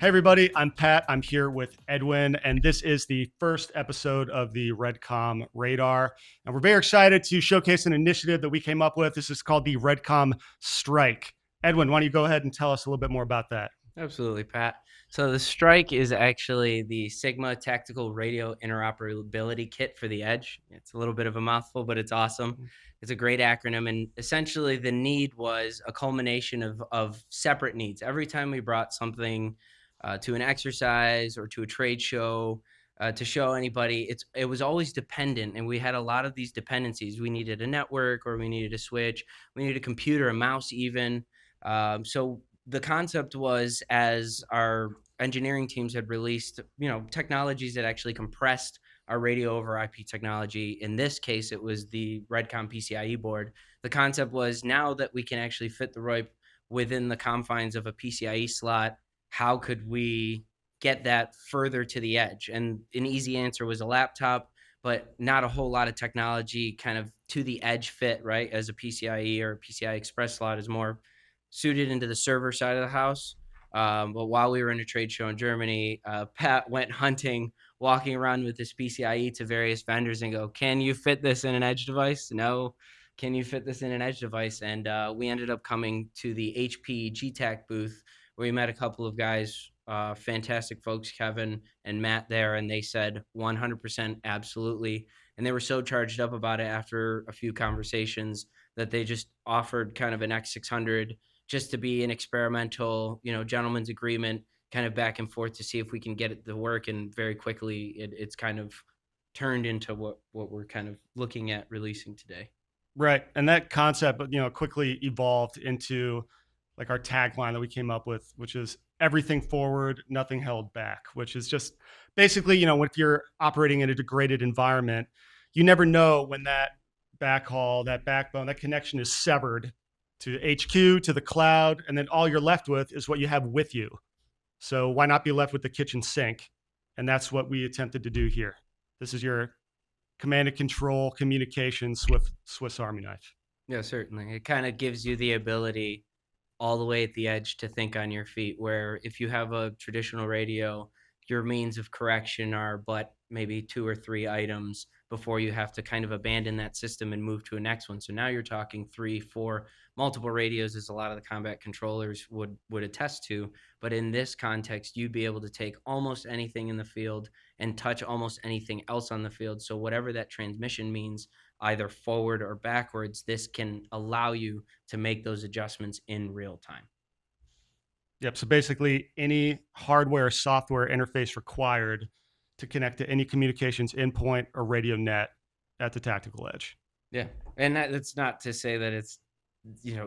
Hey, everybody, I'm Pat. I'm here with Edwin, and this is the first episode of the REDCOM Radar. And we're very excited to showcase an initiative that we came up with. This is called the REDCOM Strike. Edwin, why don't you go ahead and tell us a little bit more about that? Absolutely, Pat. So the Strike is actually the Sigma Tactical Radio Interoperability Kit for the Edge. It's a little bit of a mouthful, but it's awesome. It's a great acronym, and essentially the need was a culmination of separate needs. Every time we brought something to an exercise or to a trade show to show anybody, it was always dependent, and we had a lot of these dependencies. We needed a network, or we needed a switch, we needed a computer, a mouse, even. So the concept was, as our engineering teams had released, technologies that actually compressed our radio over IP technology. In this case, it was the REDCOM PCIe board. The concept was, now that we can actually fit the ROIP within the confines of a PCIe slot, how could we get that further to the edge? And an easy answer was a laptop, but not a whole lot of technology kind of to the edge fit, right? As a PCIe or a PCI Express slot is more suited into the server side of the house. But while we were in a trade show in Germany, Pat went hunting, walking around with this PCIe to various vendors and go, "Can you fit this in an edge device? No. Can you fit this in an edge device?" And we ended up coming to the HP GTAC booth, where we met a couple of guys, fantastic folks, Kevin and Matt there, and they said 100% absolutely. And they were so charged up about it after a few conversations that they just offered kind of an X600 just to be an experimental, gentleman's agreement, kind of back and forth to see if we can get it to work. And very quickly, it's kind of turned into what we're kind of looking at releasing today. Right. And that concept, quickly evolved into like our tagline that we came up with, which is everything forward, nothing held back, which is just basically, if you're operating in a degraded environment, you never know when that backhaul, that backbone, that connection is severed to HQ, to the cloud, and then all you're left with is what you have with you. So why not be left with the kitchen sink? And that's what we attempted to do here. This is your command and control communication Swiss Army knife. Yeah, certainly. It kind of gives you the ability all the way at the edge to think on your feet, where if you have a traditional radio, your means of correction are but maybe two or three items before you have to kind of abandon that system and move to a next one. So now you're talking three, four, multiple radios, as a lot of the combat controllers would attest to. But in this context, you'd be able to take almost anything in the field and touch almost anything else on the field. So whatever that transmission means, either forward or backwards, this can allow you to make those adjustments in real time. Yep. So basically, any hardware software interface required to connect to any communications endpoint or radio net at the tactical edge. Yeah. And that's not to say that it's,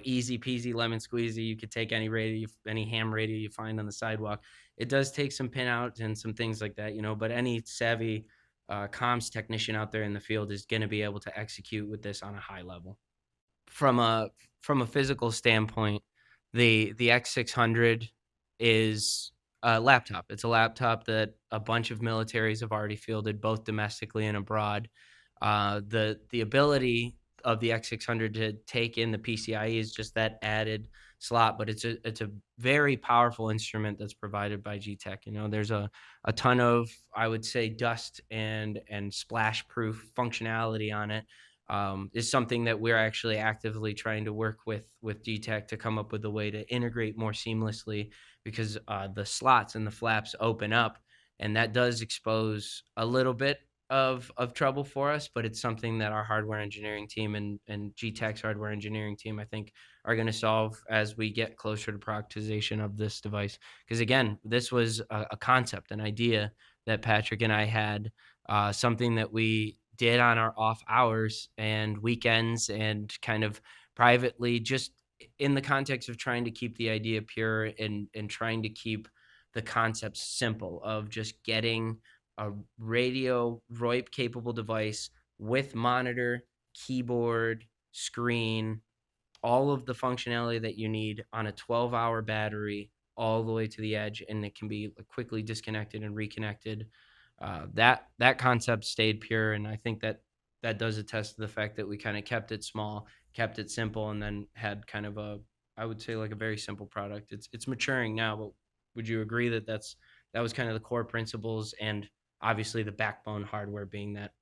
easy peasy lemon squeezy. You could take any radio, any ham radio you find on the sidewalk. It does take some pin out and some things like that, but any savvy comms technician out there in the field is going to be able to execute with this on a high level. From a physical standpoint, the X600 is a laptop. It's a laptop that a bunch of militaries have already fielded, both domestically and abroad. The ability of the X600 to take in the PCIe is just that added slot, but it's a very powerful instrument that's provided by GTEC. There's a ton of, I would say, dust and splash proof functionality on it. Is something that we're actually actively trying to work with GTEC to come up with a way to integrate more seamlessly, because the slots and the flaps open up, and that does expose a little bit of trouble for us, but it's something that our hardware engineering team and GTEC's hardware engineering team, I think, are going to solve as we get closer to productization of this device. Because again, this was a concept, an idea that Patrick and I had, something that we did on our off hours and weekends and kind of privately, just in the context of trying to keep the idea pure and trying to keep the concepts simple of just getting a radio ROIP capable device with monitor, keyboard, screen, all of the functionality that you need on a 12-hour battery all the way to the edge, and it can be quickly disconnected and reconnected. That concept stayed pure, and I think that does attest to the fact that we kind of kept it small, kept it simple, and then had kind of I would say, like a very simple product. It's maturing now, but Would you agree that that was kind of the core principles, and obviously the backbone hardware being that,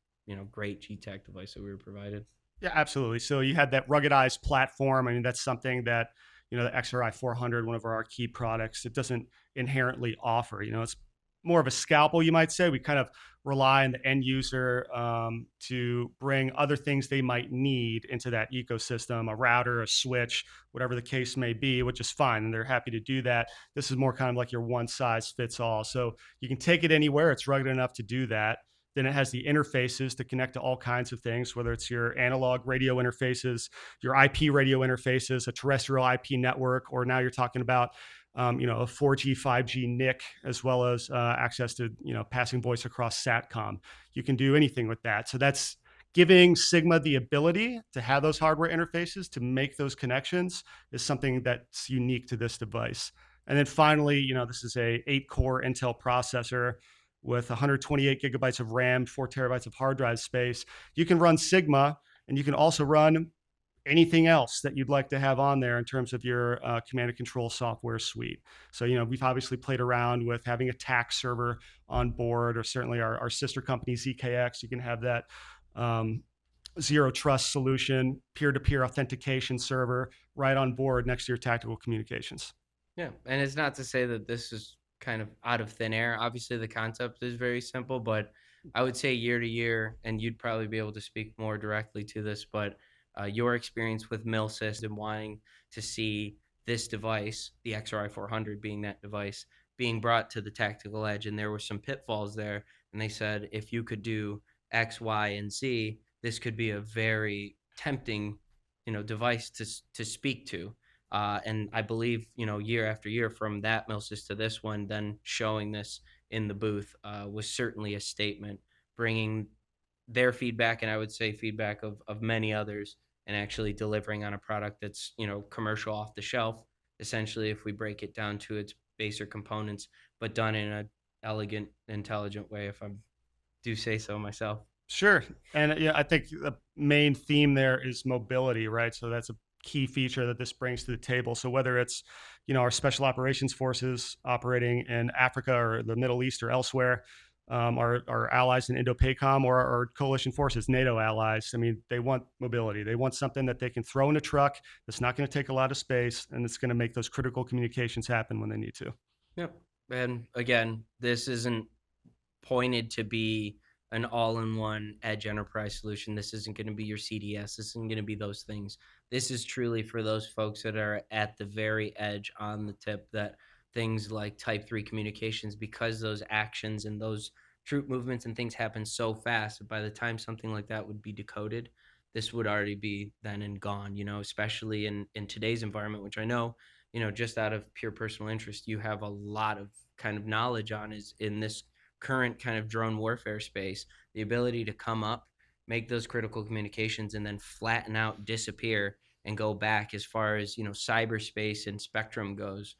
great GTAC device that we were provided? Yeah, absolutely. So you had that ruggedized platform. I mean, that's something that, the XRI 400, one of our key products, it doesn't inherently offer. It's more of a scalpel, you might say. We kind of rely on the end user to bring other things they might need into that ecosystem, a router, a switch, whatever the case may be, which is fine. And they're happy to do that. This is more kind of like your one size fits all. So you can take it anywhere. It's rugged enough to do that. Then it has the interfaces to connect to all kinds of things, whether it's your analog radio interfaces, your IP radio interfaces, a terrestrial IP network, or now you're talking about, a 4G, 5G NIC, as well as access to, passing voice across SATCOM. You can do anything with that. So that's giving Sigma the ability to have those hardware interfaces to make those connections is something that's unique to this device. And then finally, this is a 8-core Intel processor with 128 gigabytes of RAM, 4 terabytes of hard drive space. You can run Sigma, and you can also run anything else that you'd like to have on there in terms of your command and control software suite. So, we've obviously played around with having a tax server on board, or certainly our sister company, ZKX. You can have that zero trust solution, peer-to-peer authentication server right on board next to your tactical communications. Yeah, and it's not to say that this is kind of out of thin air. Obviously, the concept is very simple, but I would say year to year, and you'd probably be able to speak more directly to this, but your experience with MilSys and wanting to see this device, the XRI 400 being that device, being brought to the tactical edge, and there were some pitfalls there, and they said if you could do X, Y, and Z, this could be a very tempting, device to speak to. And I believe, year after year from that MilSys to this one, then showing this in the booth was certainly a statement, bringing their feedback, and I would say feedback of many others, and actually delivering on a product that's, commercial off the shelf, essentially, if we break it down to its baser components, but done in an elegant, intelligent way, if I do say so myself. Sure. And I think the main theme there is mobility, right? So that's a key feature that this brings to the table. So whether it's, our special operations forces operating in Africa or the Middle East or elsewhere, our allies in Indo-PACOM, or our coalition forces, NATO allies, I mean, they want mobility. They want something that they can throw in a truck that's not going to take a lot of space, and it's going to make those critical communications happen when they need to. Yep. And again, this isn't pointed to be an all-in-one edge enterprise solution. This isn't going to be your CDS. This isn't going to be those things. This is truly for those folks that are at the very edge on the tip, that things like type 3 communications, because those actions and those troop movements and things happen so fast that by the time something like that would be decoded, this would already be then and gone, especially in today's environment, which I know, just out of pure personal interest, you have a lot of kind of knowledge on, is in this current kind of drone warfare space, the ability to come up, make those critical communications, and then flatten out, disappear, and go back as far as, cyberspace and spectrum goes.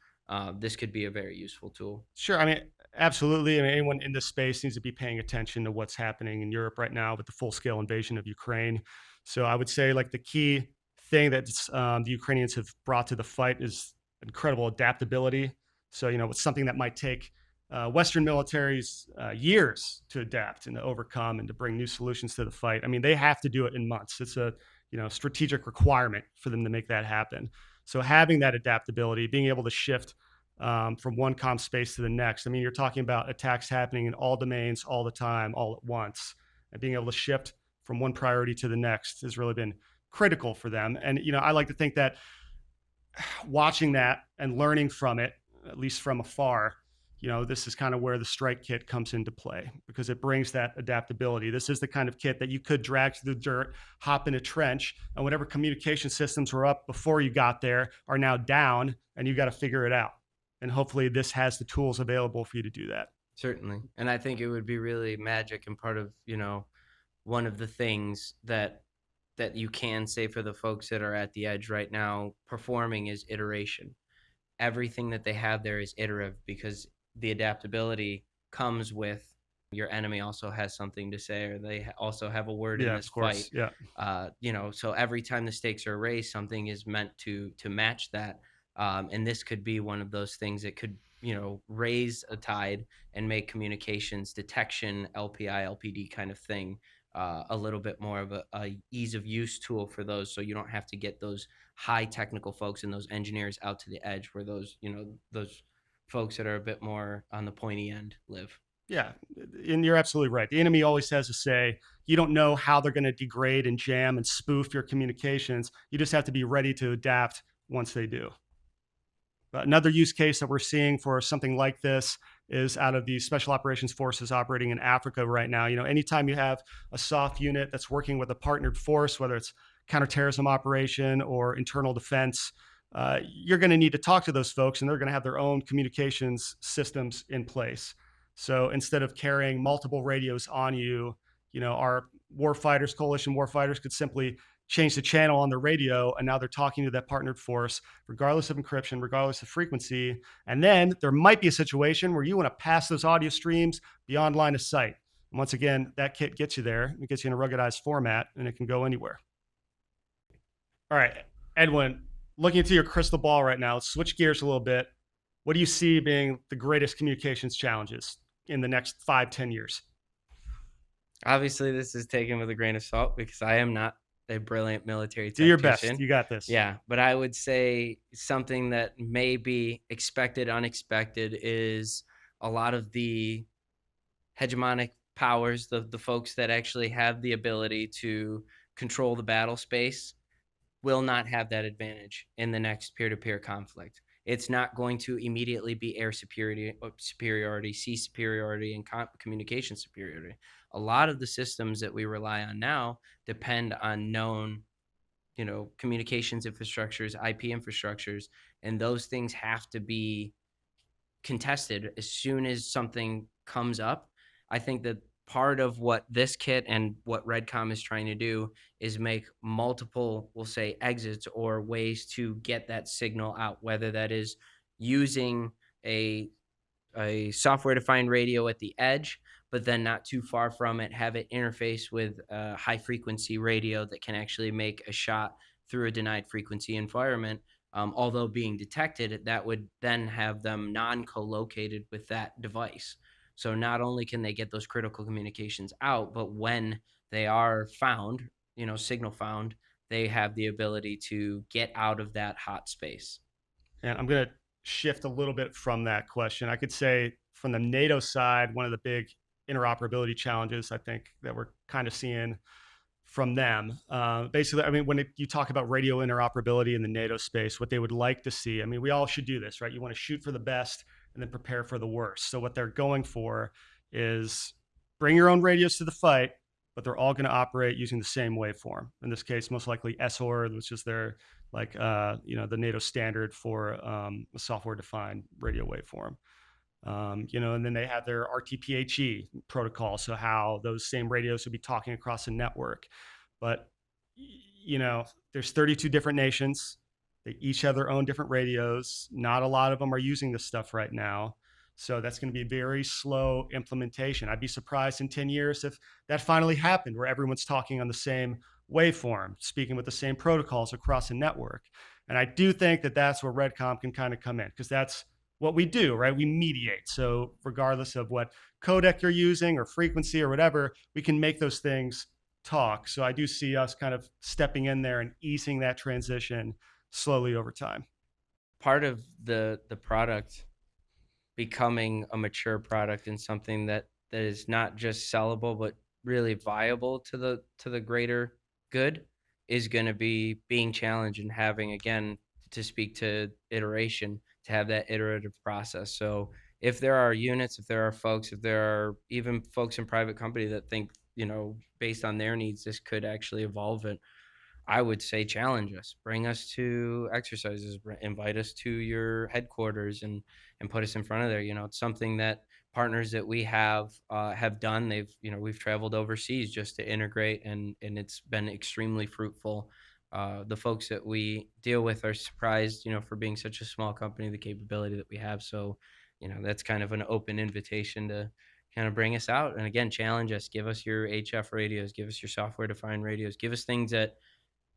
This could be a very useful tool. Sure. I mean, absolutely. I mean, anyone in this space needs to be paying attention to what's happening in Europe right now with the full scale invasion of Ukraine. So I would say, like, the key thing that the Ukrainians have brought to the fight is incredible adaptability. So, it's something that might take Western militaries years to adapt and to overcome and to bring new solutions to the fight. I mean, they have to do it in months. It's a strategic requirement for them to make that happen. So having that adaptability, being able to shift from one comm space to the next. I mean, you're talking about attacks happening in all domains, all the time, all at once, and being able to shift from one priority to the next has really been critical for them. And I like to think that watching that and learning from it, at least from afar, this is kind of where the strike kit comes into play, because it brings that adaptability. This is the kind of kit that you could drag through the dirt, hop in a trench, and whatever communication systems were up before you got there are now down, and you got to figure it out. And hopefully this has the tools available for you to do that. Certainly. And I think it would be really magic, and part of, one of the things that you can say for the folks that are at the edge right now performing is iteration. Everything that they have there is iterative, because the adaptability comes with your enemy also has something to say, or they also have a word in Yeah, this of course. fight. Yeah. So every time the stakes are raised, something is meant to match that. And this could be one of those things that could raise a tide and make communications detection, LPI, LPD kind of thing, a little bit more of a ease of use tool for those, so you don't have to get those high technical folks and those engineers out to the edge where those folks that are a bit more on the pointy end live. Yeah, and you're absolutely right. The enemy always has to say, you don't know how they're going to degrade and jam and spoof your communications. You just have to be ready to adapt once they do. But another use case that we're seeing for something like this is out of the special operations forces operating in Africa right now. Anytime you have a soft unit that's working with a partnered force, whether it's counterterrorism operation or internal defense, you're going to need to talk to those folks, and they're going to have their own communications systems in place. So instead of carrying multiple radios on you, our warfighters, coalition warfighters, could simply change the channel on the radio, and now they're talking to that partnered force, regardless of encryption, regardless of frequency. And then there might be a situation where you want to pass those audio streams beyond line of sight. And once again, that kit gets you there. It gets you in a ruggedized format, and it can go anywhere. All right, Edwin, looking into your crystal ball right now, let's switch gears a little bit. What do you see being the greatest communications challenges in the next 5-10 years? Obviously, this is taken with a grain of salt because I am not a brilliant military Do your best. tactician. You got this. Yeah, but I would say something that may be expected, unexpected is a lot of the hegemonic powers, the folks that actually have the ability to control the battle space, will not have that advantage in the next peer-to-peer conflict. It's not going to immediately be air superiority, sea superiority, and communication superiority. A lot of the systems that we rely on now depend on known, communications infrastructures, IP infrastructures, and those things have to be contested as soon as something comes up. I think that part of what this kit and what REDCOM is trying to do is make multiple, we'll say, exits or ways to get that signal out, whether that is using a software defined radio at the edge, but then not too far from it, have it interface with a high frequency radio that can actually make a shot through a denied frequency environment. Although being detected, that would then have them non co located with that device. So not only can they get those critical communications out, but when they are found, signal found, they have the ability to get out of that hot space. And I'm going to shift a little bit from that question. I could say from the NATO side, one of the big interoperability challenges I think that we're kind of seeing from them. Basically, I mean, when you talk about radio interoperability in the NATO space, what they would like to see, I mean, we all should do this, right? You want to shoot for the best and then prepare for the worst. So what they're going for is bring your own radios to the fight, but they're all going to operate using the same waveform. In this case, most likely SOR, which is their the NATO standard for a software-defined radio waveform. And then they have their RTPHE protocol, so how those same radios would be talking across a network. But there's 32 different nations. They each have their own different radios. Not a lot of them are using this stuff right now. So that's going to be very slow implementation. I'd be surprised in 10 years if that finally happened, where everyone's talking on the same waveform, speaking with the same protocols across a network. And I do think that that's where REDCOM can kind of come in, because that's what we do, right? We mediate. So regardless of what codec you're using or frequency or whatever, we can make those things talk. So I do see us kind of stepping in there and easing that transition slowly over time. Part of the product becoming a mature product and something that is not just sellable but really viable to the greater good is going to be being challenged and having, again, to speak to iteration, to have that iterative process. So if there are units, if there are folks, if there are even folks in private company that think, based on their needs, this could actually evolve, it, I would say challenge us, bring us to exercises, invite us to your headquarters and put us in front of there. It's something that partners that we have done. We've traveled overseas just to integrate, and it's been extremely fruitful. The folks that we deal with are surprised, for being such a small company, the capability that we have. So, that's kind of an open invitation to kind of bring us out and, again, challenge us. Give us your HF radios, give us your software defined radios, give us things that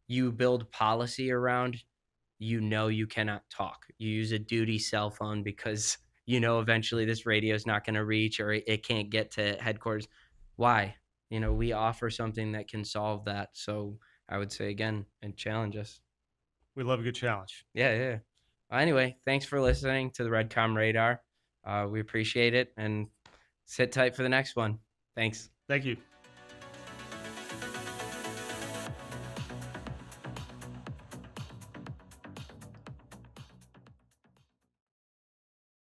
you build policy around. You cannot talk. You use a duty cell phone because eventually this radio is not going to reach, or it can't get to headquarters. Why? We offer something that can solve that. So I would say again, and challenge us. We love a good challenge. Yeah, yeah. Anyway, thanks for listening to the REDCOM Radar. We appreciate it, and sit tight for the next one. Thanks. Thank you.